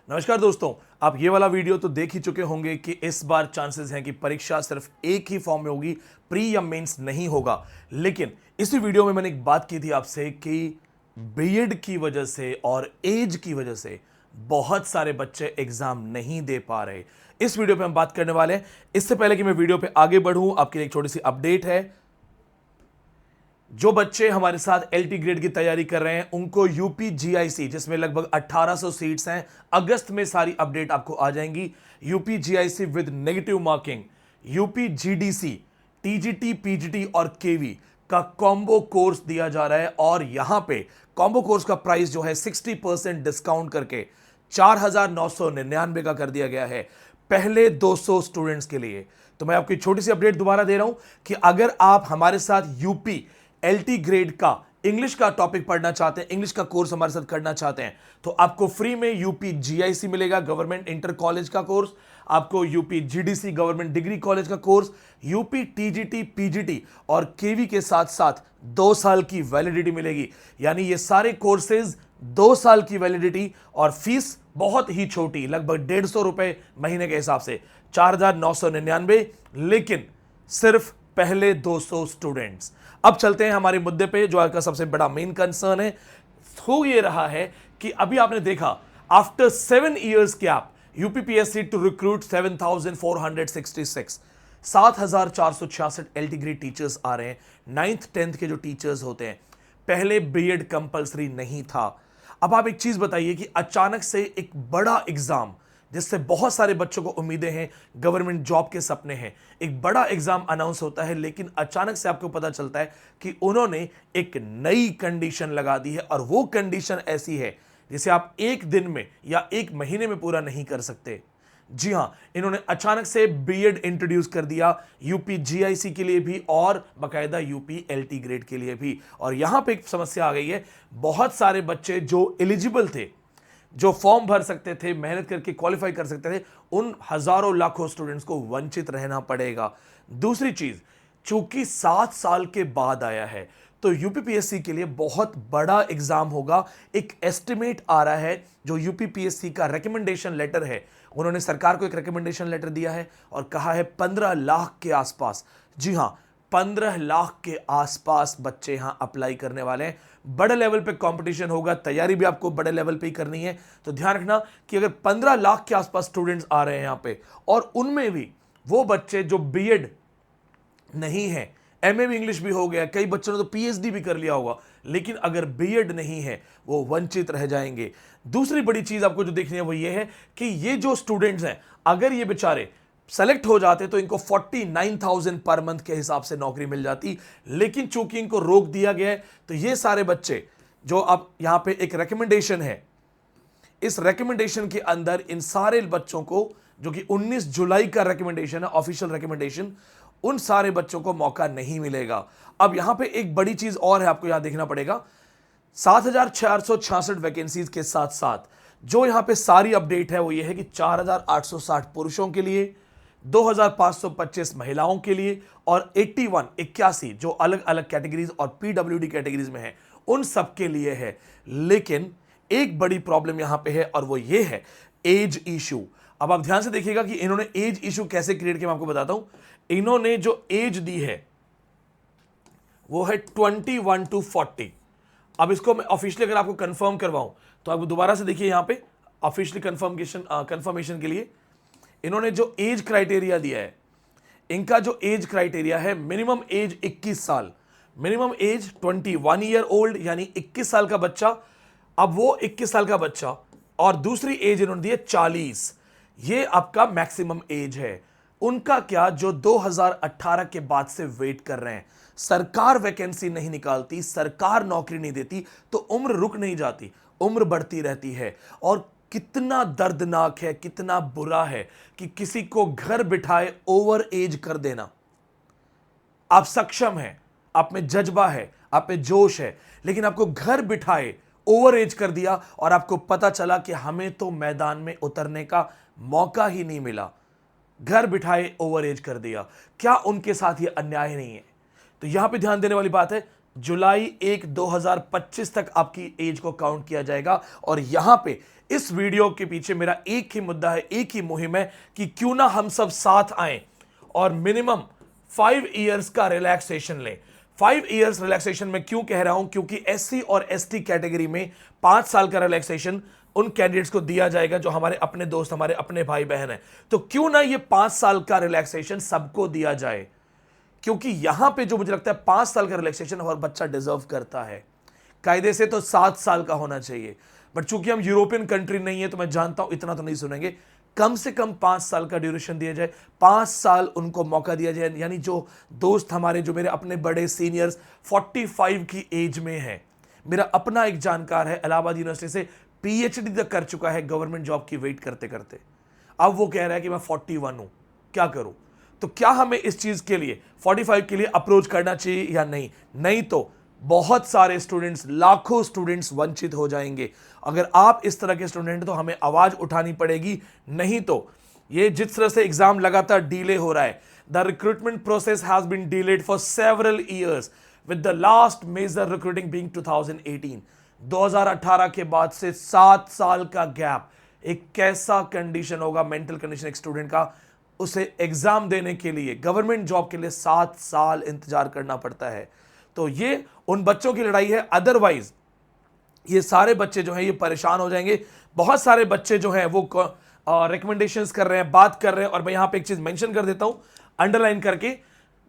नमस्कार दोस्तों, आप ये वाला वीडियो तो देख ही चुके होंगे कि इस बार चांसेस हैं कि परीक्षा सिर्फ एक ही फॉर्म में होगी, प्री या मेंस नहीं होगा। लेकिन इसी वीडियो में मैंने एक बात की थी आपसे कि बीएड की वजह से और एज की वजह से बहुत सारे बच्चे एग्जाम नहीं दे पा रहे। इस वीडियो पे हम बात करने वाले हैं। इससे पहले कि मैं वीडियो पे आगे बढ़ूं, आपके लिए एक छोटी सी अपडेट है। जो बच्चे हमारे साथ एलटी ग्रेड की तैयारी कर रहे हैं उनको यूपी जीआईसी, जिसमें लगभग 1800 सीट्स हैं, अगस्त में सारी अपडेट आपको आ जाएंगी। UP GIC with negative marking, UP GDC, TGT, PGT और केवी का कॉम्बो कोर्स दिया जा रहा है। और यहां पे कॉम्बो कोर्स का प्राइस जो है 60% डिस्काउंट करके 4999 का कर दिया गया है पहले 200 स्टूडेंट्स के लिए। तो मैं आपकी छोटी सी अपडेट दोबारा दे रहा हूं कि अगर आप हमारे साथ यूपी एलटी ग्रेड का इंग्लिश का टॉपिक पढ़ना चाहते हैं, इंग्लिश का कोर्स हमारे साथ करना चाहते हैं, तो आपको फ्री में यूपी जीआईसी मिलेगा, गवर्नमेंट इंटर कॉलेज का कोर्स। आपको UP GDC, government degree college का कोर्स, यूपी टीजीटी, पीजीटी और केवी के साथ साथ 2 साल की वैलिडिटी मिलेगी। यानी ये सारे कोर्सेज 2 साल की वैलिडिटी और फीस बहुत ही छोटी, लगभग 150 रुपए महीने के हिसाब से 4999, लेकिन सिर्फ पहले 200 स्टूडेंट्स। अब चलते हैं हमारे मुद्दे पे, जो आज का सबसे बड़ा मेन कंसर्न है। हो ये रहा है कि अभी आपने देखा, after 7 years gap UPPSC to recruit 7466, 7466 LT grade teachers आ रहे हैं। 9th 10th के जो टीचर्स होते हैं, पहले बीएड कंपलसरी नहीं था। अब आप एक चीज बताइए कि अचानक से एक बड़ा एग्जाम जिससे बहुत सारे बच्चों को उम्मीदें हैं, गवर्नमेंट जॉब के सपने हैं, एक बड़ा एग्जाम अनाउंस होता है, लेकिन अचानक से आपको पता चलता है कि उन्होंने एक नई कंडीशन लगा दी है। और वो कंडीशन ऐसी है जिसे आप एक दिन में या एक महीने में पूरा नहीं कर सकते। जी हां, इन्होंने अचानक से बीएड इंट्रोड्यूस कर दिया, यूपी जीआईसी के लिए भी और बकायदा यूपी एलटी ग्रेड के लिए भी। और यहां पे एक समस्या आ गई है, बहुत सारे बच्चे जो एलिजिबल थे, जो फॉर्म भर सकते थे, मेहनत करके क्वालिफाई कर सकते थे, उन हजारों लाखों स्टूडेंट्स को वंचित रहना पड़ेगा। दूसरी चीज, चूंकि 7 साल के बाद आया है, तो यूपीपीएससी के लिए बहुत बड़ा एग्जाम होगा। एक एस्टिमेट आ रहा है, जो यूपीपीएससी का रिकमेंडेशन लेटर है, उन्होंने सरकार को एक रिकमेंडेशन लेटर दिया है और कहा है 15 लाख के आसपास। जी हां, 15 लाख के आसपास बच्चे यहां अप्लाई करने वाले हैं। बड़े लेवल पे कंपटीशन होगा, तैयारी भी आपको बड़े लेवल पे ही करनी है। तो ध्यान रखना कि अगर 15 लाख के आसपास स्टूडेंट्स आ रहे हैं यहां पे, और उनमें भी वो बच्चे जो बीएड नहीं है, एमए भी इंग्लिश भी हो गया, कई बच्चों ने तो पीएचडी भी कर लिया होगा, लेकिन अगर बीएड नहीं है, वो वंचित रह जाएंगे। दूसरी बड़ी चीज आपको जो देखनी है वो ये है कि ये जो स्टूडेंट्स हैं, अगर ये बेचारे सेलेक्ट हो जाते तो इनको 49,000 पर मंथ के हिसाब से नौकरी मिल जाती। लेकिन चूंकि इनको रोक दिया गया है, तो ये सारे बच्चे जो अब यहां पे एक रिकमेंडेशन है, इस रिकमेंडेशन के अंदर इन सारे बच्चों को, जो कि 19 जुलाई का रिकमेंडेशन है, ऑफिशियल रिकमेंडेशन, उन सारे बच्चों को मौका नहीं मिलेगा। अब यहां पे एक बड़ी चीज और है, आपको यहां देखना पड़ेगा। 7466 वैकेंसीज के साथ साथ जो यहां पे सारी अपडेट है वो ये है कि 4860 पुरुषों के लिए, 2525 महिलाओं के लिए और 81 जो अलग अलग कैटेगरीज और पीडब्ल्यूडी कैटेगरीज में है, उन सब के लिए है। लेकिन एक बड़ी प्रॉब्लम यहां पे है और वो ये है एज इशू। अब आप ध्यान से देखिएगा कि इन्होंने एज इशू कैसे क्रिएट किया, मैं आपको बताता हूं। इन्होंने जो एज दी है वो है 21 to 40। अब इसको मैं ऑफिशियली अगर आपको कंफर्म करवाऊं, तो आप दोबारा से देखिए यहां पे ऑफिशियली कंफर्मेशन के लिए इन्होंने जो एज क्राइटेरिया दिया है, इनका जो एज क्राइटेरिया है, मिनिमम एज 21 साल, मिनिमम एज 21 ईयर ओल्ड, यानी 21 साल का बच्चा। अब वो 21 साल का बच्चा और दूसरी एज इन्होंने दी है 40, ये आपका मैक्सिमम एज है। उनका क्या, जो 2018 के बाद से वेट कर रहे हैं, सरकार वैकेंसी नहीं निकालती, सरकार नौकरी नहीं देती, तो उम्र रुक नहीं जाती, उम्र बढ़ती रहती है। और कितना दर्दनाक है, कितना बुरा है कि किसी को घर बिठाए ओवर एज कर देना। आप सक्षम हैं, आप में जज्बा है, आप में जोश है, लेकिन आपको घर बिठाए ओवर एज कर दिया और आपको पता चला कि हमें तो मैदान में उतरने का मौका ही नहीं मिला। घर बिठाए ओवर एज कर दिया। क्या उनके साथ यह अन्याय नहीं है? तो यहां पे ध्यान देने वाली बात है, जुलाई 1 2025 तक आपकी एज को काउंट किया जाएगा और यहां पे इस वीडियो के पीछे मेरा एक ही मुद्दा है, एक ही मुहिम है कि क्यों ना हम सब साथ आएं और मिनिमम 5 इयर्स का रिलैक्सेशन लें। 5 इयर्स रिलैक्सेशन में क्यों कह रहा हूं, क्योंकि एससी और एसटी कैटेगरी में 5 साल का रिलैक्सेशन उन कैंडिडेट्स को दिया जाएगा जो हमारे अपने दोस्त, हमारे अपने भाई बहन हैं। तो क्यों ना ये 5 साल का रिलैक्सेशन सबको दिया जाए, क्योंकि यहां पे जो मुझे लगता है 5 साल का रिलैक्सेशन हर बच्चा डिजर्व करता है। कायदे से तो 7 साल का होना चाहिए, बट चूंकि हम यूरोपियन कंट्री नहीं है तो मैं जानता हूं इतना तो नहीं सुनेंगे। कम से कम 5 साल का ड्यूरेशन दिया जाए, 5 साल उनको मौका दिया जाए। यानी जो दोस्त हमारे, जो मेरे अपने बड़े सीनियर्स 45 की एज में है, मेरा अपना एक जानकार है इलाहाबाद यूनिवर्सिटी से पीएचडी तक कर चुका है गवर्नमेंट जॉब की वेट करते करते, अब वो कह रहा है कि मैं 41 हूं, क्या करूं। तो क्या हमें इस चीज के लिए 45 के लिए अप्रोच करना चाहिए या नहीं? नहीं तो बहुत सारे स्टूडेंट्स, लाखों स्टूडेंट्स वंचित हो जाएंगे। अगर आप इस तरह के स्टूडेंट तो हमें आवाज उठानी पड़ेगी, नहीं तो ये जिस तरह से एग्जाम लगातार डिले हो रहा है, the recruitment process has been delayed for several years with the last major recruiting being 2018। 2018 के बाद से 7 साल का गैप, एक कैसा कंडीशन होगा, मेंटल कंडीशन एक स्टूडेंट का, उसे एग्जाम देने के लिए, गवर्नमेंट जॉब के लिए 7 साल इंतजार करना पड़ता है। तो ये उन बच्चों की लड़ाई है, अदरवाइज ये सारे बच्चे जो हैं ये परेशान हो जाएंगे। बहुत सारे बच्चे जो हैं वो रिकमेंडेशंस कर रहे हैं, बात कर रहे हैं, और मैं यहां पे एक चीज मेंशन कर देता हूं अंडरलाइन करके,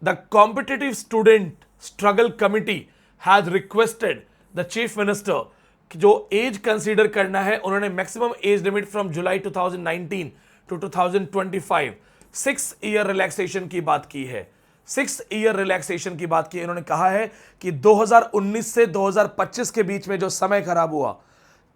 the competitive student struggle committee has requested the chief minister जो एज कंसीडर करना है, उन्होंने maximum age limit from July 2019 to 2025 6 year relaxation की बात की है। 6 ईयर रिलैक्सेशन की बात की। इन्होंने कहा है कि 2019 से 2025 के बीच में जो समय खराब हुआ,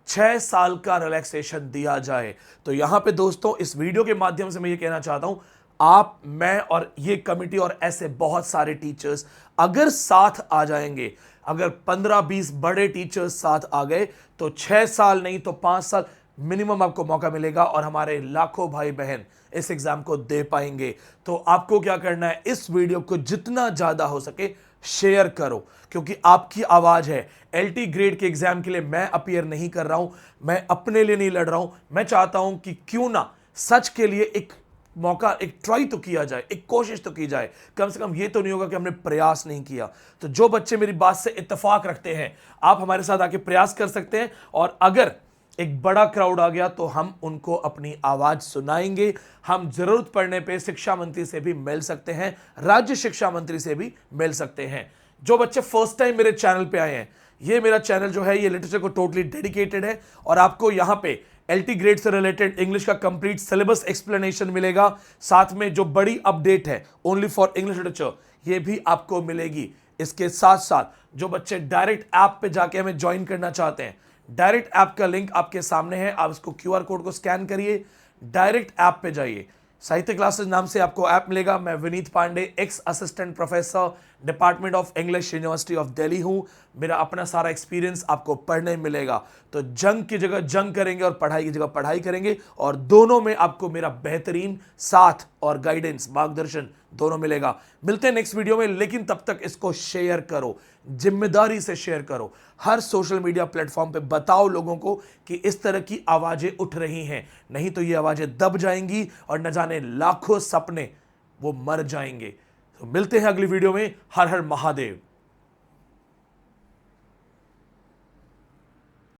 6 साल का रिलैक्सेशन दिया जाए। तो यहां पे दोस्तों इस वीडियो के माध्यम से मैं ये कहना चाहता हूं, आप, मैं और ये कमिटी और ऐसे बहुत सारे टीचर्स अगर साथ आ जाएंगे, अगर 15-20 बड़े टीचर्स साथ आ गए तो 6 साल नहीं तो 5 साल मिनिमम आपको मौका मिलेगा और हमारे लाखों भाई बहन इस एग्जाम को दे पाएंगे। तो आपको क्या करना है, इस वीडियो को जितना ज्यादा हो सके शेयर करो, क्योंकि आपकी आवाज है। एलटी ग्रेड के एग्जाम के लिए मैं अपीयर नहीं कर रहा हूं, मैं अपने लिए नहीं लड़ रहा हूं, मैं चाहता हूं कि क्यों ना सच के लिए एक मौका, एक ट्राई तो किया जाए, एक कोशिश तो की जाए। कम से कम ये तो नहीं होगा कि हमने प्रयास नहीं किया। तो जो बच्चे मेरी बात से इत्तेफाक रखते हैं, आप हमारे साथ आके प्रयास कर सकते हैं, और अगर एक बड़ा क्राउड आ गया तो हम उनको अपनी आवाज सुनाएंगे। हम जरूरत पड़ने पे शिक्षा मंत्री से भी मिल सकते हैं, राज्य शिक्षा मंत्री से भी मिल सकते हैं। जो बच्चे फर्स्ट टाइम मेरे चैनल पे आए हैं, ये मेरा चैनल जो है ये लिटरेचर को टोटली डेडिकेटेड है, और आपको यहां पे एलटी ग्रेड से रिलेटेड इंग्लिश का कंप्लीट सिलेबस एक्सप्लेनेशन मिलेगा, साथ में जो बड़ी अपडेट है ओनली फॉर इंग्लिश लिटरेचर ये भी आपको मिलेगी। इसके साथ साथ जो बच्चे डायरेक्ट ऐप पे जाके हमें ज्वाइन करना चाहते हैं, डायरेक्ट ऐप का लिंक आपके सामने है, आप इसको क्यूआर कोड को स्कैन करिए, डायरेक्ट ऐप पे जाइए, साहित्य क्लासेस नाम से आपको ऐप मिलेगा। मैं Vineet Pandey, ex assistant professor, department of English, university of Delhi हूं। मेरा अपना सारा एक्सपीरियंस आपको पढ़ने मिलेगा। तो जंग की जगह जंग करेंगे और पढ़ाई की जगह पढ़ाई करेंगे, और दोनों में आपको मेरा बेहतरीन साथ और गाइडेंस, मार्गदर्शन दोनों मिलेगा। मिलते हैं नेक्स्ट वीडियो में, लेकिन तब तक इसको शेयर करो, जिम्मेदारी से शेयर करो। हर सोशल मीडिया प्लेटफॉर्म पे बताओ लोगों को कि इस तरह की आवाजें उठ रही हैं, नहीं तो ये आवाजें दब जाएंगी और न जाने लाखों सपने वो मर जाएंगे। तो मिलते हैं अगली वीडियो में। हर हर महादेव।